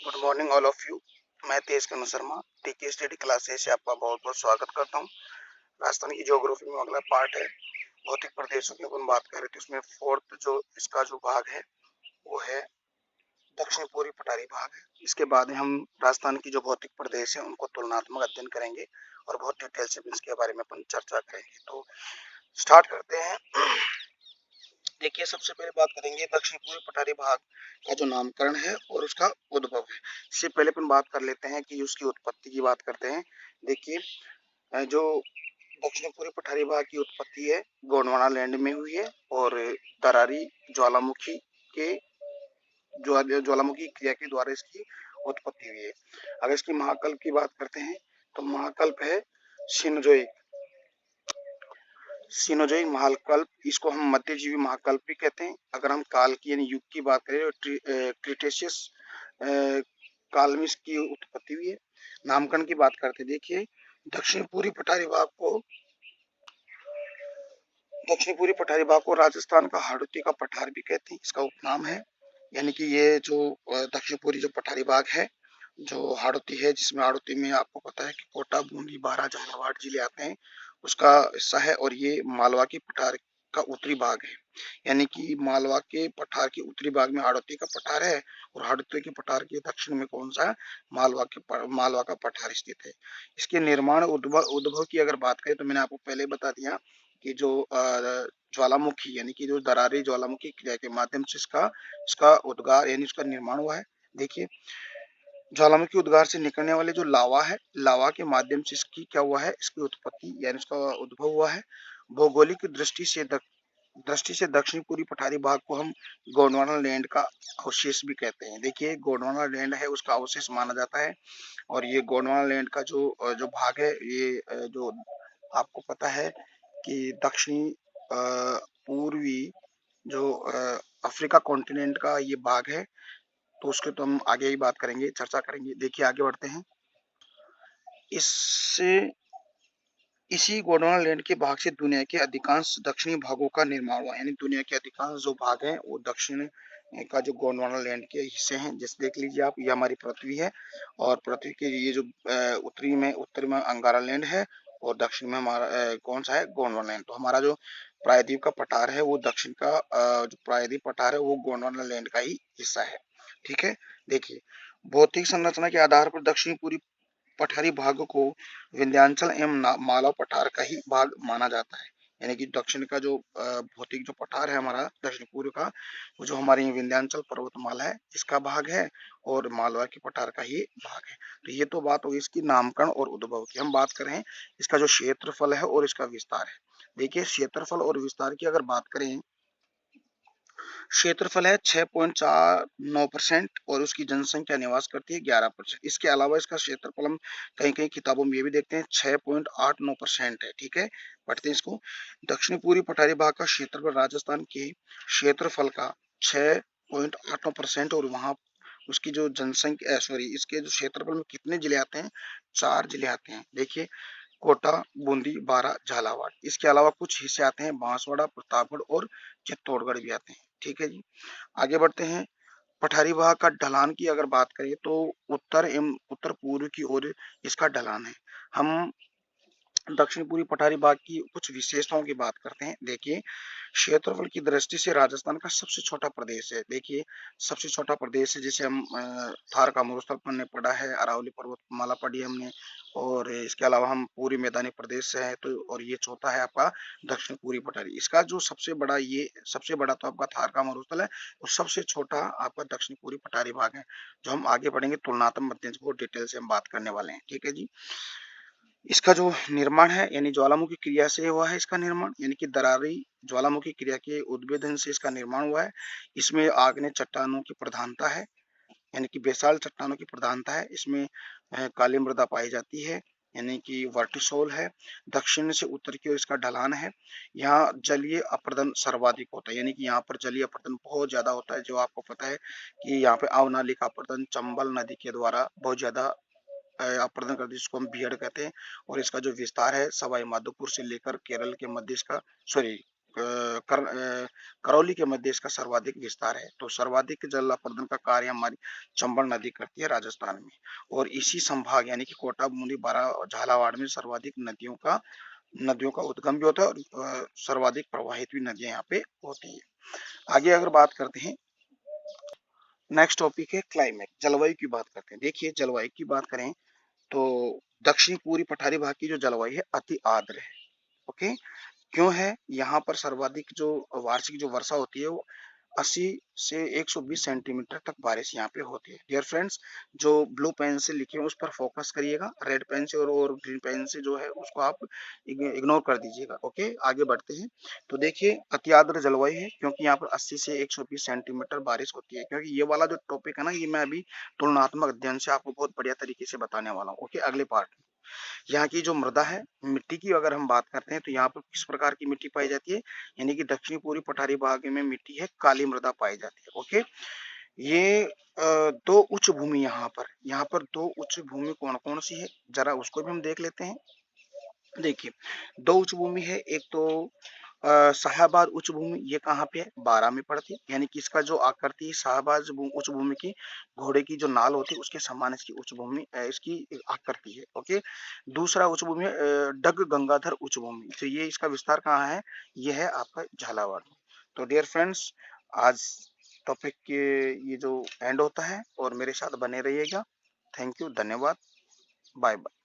Good morning all of you. मैं तेज कर्ण शर्मा टीके study classes से आपका बहुत बहुत स्वागत करता हूँ। राजस्थान की ज्योग्राफी में अगला पार्ट है भौतिक प्रदेशों की अपन बात कर रहे थे, उसमें फोर्थ जो इसका जो भाग है वो है दक्षिण पूर्वी पठारी भाग है। इसके बाद हम राजस्थान की जो भौतिक प्रदेश है उनको तुलनात्मक अध्ययन करेंगे और बहुत डिटेल से इसके बारे में अपन चर्चा करेंगे। तो स्टार्ट करते हैं। देखिए, सबसे पहले बात करेंगे दक्षिण पूर्वी पठारी भाग का जो नामकरण है और उसका उद्भव है। इससे पहले अपन बात कर लेते हैं कि उसकी उत्पत्ति की बात करते हैं। देखिए, जो दक्षिण पूर्वी पठारी भाग की उत्पत्ति है गोंडवाना लैंड में हुई है और दरारी ज्वालामुखी के ज्वालामुखी क्रिया के द्वारा इसकी उत्पत्ति हुई है। अगर इसकी महाकल्प की बात करते हैं तो महाकल्प है सिनोजोइक सिनोजोइक महाकल्प। इसको हम मध्यजीवी महाकल्प भी कहते हैं। अगर हम काल की यानी युग की बात करें तो क्रिटेशियस काल में इसकी उत्पत्ति हुई है। नामकरण की बात करते हैं। देखिए, दक्षिण पूर्वी पठारी भाग को राजस्थान का हाड़ौती का पठार भी कहते हैं, इसका उपनाम है। यानी कि ये जो दक्षिण पूर्वी जो पठारी भाग है जो हाड़ौती है, जिसमें हाड़ौती में आपको पता है कि कोटा, बूंदी, बारां, झालावाड़ जिले आते हैं, उसका हिस्सा है। और ये मालवा के पठार का उत्तरी भाग है। यानी कि मालवा के पठार के उत्तरी भाग में हाड़ौती का पठार है और हाड़ौती के पठार के दक्षिण में कौन सा है? मालवा का पठार स्थित है। इसके निर्माण उद्भव की अगर बात करें तो मैंने आपको पहले बता दिया कि जो ज्वालामुखी यानी कि जो दरारी ज्वालामुखी क्रिया के माध्यम से इसका उद्गार यानी उसका निर्माण हुआ है। देखिए, ज्वालामुखी उद्गार से निकलने वाले जो लावा है, लावा के माध्यम से इसकी क्या हुआ है? इसकी उत्पत्ति यानी इसका उद्भव हुआ है। भौगोलिक दृष्टि से दक्षिण पूर्वी पठारी भाग को हम गोंडवाना लैंड का अवशेष भी कहते हैं। देखिए, गोंडवाना लैंड है उसका अवशेष माना जाता है। और ये गोंडवाना लैंड का जो भाग है, ये जो आपको पता है कि दक्षिणी पूर्वी जो अफ्रीका कॉन्टिनेंट का ये भाग है। तो उसके तो हम आगे ही बात करेंगे, चर्चा करेंगे। देखिए, आगे बढ़ते हैं। इससे इसी गोंडवाना लैंड के भाग से दुनिया के अधिकांश दक्षिणी भागों का निर्माण हुआ। यानी दुनिया के अधिकांश जो भाग हैं वो दक्षिण का जो गोंडवाना लैंड के हिस्से हैं। जैसे देख लीजिए आप, ये हमारी पृथ्वी है और पृथ्वी के ये जो उत्तर में अंगारा लैंड है और दक्षिण में हमारा कौन सा है? गोंडवाना लैंड। तो हमारा जो प्रायद्वीप का पठार है वो दक्षिण का जो प्रायद्वीप पठार है वो गोंडवाना लैंड का ही हिस्सा है। ठीक है। देखिए, भौतिक संरचना के आधार पर दक्षिण पूर्वी पठारी भाग को विंध्याचल एवं मालवा पठार का ही भाग माना जाता है। यानी कि दक्षिण का जो भौतिक जो पठार है हमारा दक्षिण पूर्व का, वो जो हमारी विंध्याचल पर्वतमाला है इसका भाग है और मालवा के पठार का ही भाग है। तो ये तो बात होगी इसकी नामकरण और उद्भव की। हम बात करें इसका जो क्षेत्रफल है और इसका विस्तार है। देखिए, क्षेत्रफल और विस्तार की अगर बात करें, क्षेत्रफल है 6.49% और उसकी जनसंख्या निवास करती है 11%। इसके अलावा इसका क्षेत्रफल हम कहीं कहीं किताबों में ये भी देखते हैं 6.89% है। ठीक है, पढ़ते हैं इसको। दक्षिण पूर्वी पठारी भाग का क्षेत्रफल राजस्थान के क्षेत्रफल का 6.89% और वहां उसकी जो जनसंख्या इसके जो क्षेत्रफल में कितने जिले आते हैं? 4 जिले आते हैं। देखिए, कोटा, बूंदी, बारां, झालावाड़। इसके अलावा कुछ हिस्से आते हैं बांसवाड़ा, प्रतापगढ़ और चित्तौड़गढ़ भी आते हैं। ठीक है जी, आगे बढ़ते हैं। पठारी भाग का ढलान की अगर बात करें तो उत्तर एवं उत्तर पूर्व की ओर इसका ढलान है। हम दक्षिण पूर्वी पठारी भाग की कुछ विशेषताओं की बात करते हैं। देखिए, क्षेत्रफल की दृष्टि से राजस्थान का सबसे छोटा प्रदेश है। देखिए, सबसे छोटा प्रदेश है जिसे हम थार का मरुस्थल हमने पढ़ा है, अरावली पर्वतमाला पढ़ी हमने, और इसके अलावा हम पूरी मैदानी प्रदेश से है। तो और ये चौथा है आपका दक्षिण पूर्वी पठारी। इसका जो सबसे बड़ा तो आपका थार का मरुस्थल है और सबसे छोटा आपका दक्षिण पूर्वी पठारी भाग है, जो हम आगे पढ़ेंगे तुलनात्मक अध्ययन को डिटेल से हम बात करने वाले हैं। ठीक है जी। इसका जो निर्माण है यानी ज्वालामुखी क्रिया से हुआ है इसका निर्माण, यानी कि दरारी ज्वालामुखी क्रिया के उद्भेदन से इसका निर्माण हुआ है। इसमें आग्नेय चट्टानों की प्रधानता है, यानी कि बेसाल्ट चट्टानों की प्रधानता है। इसमें काली मृदा पाई जाती है, यानी कि वर्टिसोल है। दक्षिण से उत्तर की ओर इसका ढलान है। यहाँ जलीय अपरदन सर्वाधिक होता है, यानी कि यहाँ पर जलीय अपरदन बहुत ज्यादा होता है। जो आपको पता है कि यहाँ पे अवनाली का अपरदन चंबल नदी के द्वारा बहुत ज्यादा अपरदन करती है, जिसको हम बियड कहते हैं। और इसका जो विस्तार है सवाई माधोपुर से लेकर केरल के मध्य इसका करौली के मध्य इसका सर्वाधिक विस्तार है। तो सर्वाधिक जल अपर्दन का कार्य हमारी चंबल नदी करती है राजस्थान में, और इसी संभाग यानी कि कोटा, बूंदी, बारा, झालावाड़ में सर्वाधिक नदियों का उद्गम भी होता है, और सर्वाधिक प्रवाहित भी नदियां यहाँ पे होती है। आगे अगर बात करते हैं, नेक्स्ट टॉपिक है क्लाइमेट, जलवायु की बात करते हैं। देखिए जलवायु की बात करें तो दक्षिणी पूर्वी पठारी भाग की जो जलवायु है अति आर्द्र है। ओके, क्यों है? यहाँ पर सर्वाधिक जो वार्षिक जो वर्षा होती है वो 80 से 120 सेंटीमीटर तक बारिश यहाँ पे होती है। डियर फ्रेंड्स, जो ब्लू पेन से लिखे हैं उस पर फोकस करिएगा, रेड पेन से और ग्रीन पेन से जो है उसको आप इग्नोर कर दीजिएगा। ओके, आगे बढ़ते हैं। तो देखिए अति आर्द्र जलवायु है क्योंकि यहाँ पर 80 से 120 सेंटीमीटर बारिश होती है। क्योंकि ये वाला जो टॉपिक है ना, ये मैं अभी तुलनात्मक अध्ययन से आपको बहुत बढ़िया तरीके से बताने वाला हूँ। ओके, अगले पार्ट में यहाँ की जो मृदा है, मिट्टी की अगर हम बात करते हैं तो यहाँ पर किस प्रकार की मिट्टी पाई जाती है, यानी कि दक्षिणी पूर्वी पठारी भाग में मिट्टी है काली मृदा पाई जाती है। ओके, ये दो उच्च भूमि यहाँ पर दो उच्च भूमि कौन कौन सी है, जरा उसको भी हम देख लेते हैं। देखिए दो उच्च भूमि है, एक तो शाहाबाद उच्च भूमि, ये कहाँ पे है? बारां में पड़ती है, यानी कि इसका जो आकृति है शाहबाज उच्च भूमि की, घोड़े की जो नाल होती है उसके समान इसकी उच्च भूमि इसकी आकृति है। ओके, दूसरा उच्च भूमि है डग गंगाधर उच्च भूमि, तो ये इसका विस्तार कहाँ है? ये है आपका झालावाड़ में। तो डियर फ्रेंड्स, आज टॉपिक के ये जो एंड होता है, और मेरे साथ बने रहिएगा। थैंक यू, धन्यवाद, बाय बाय।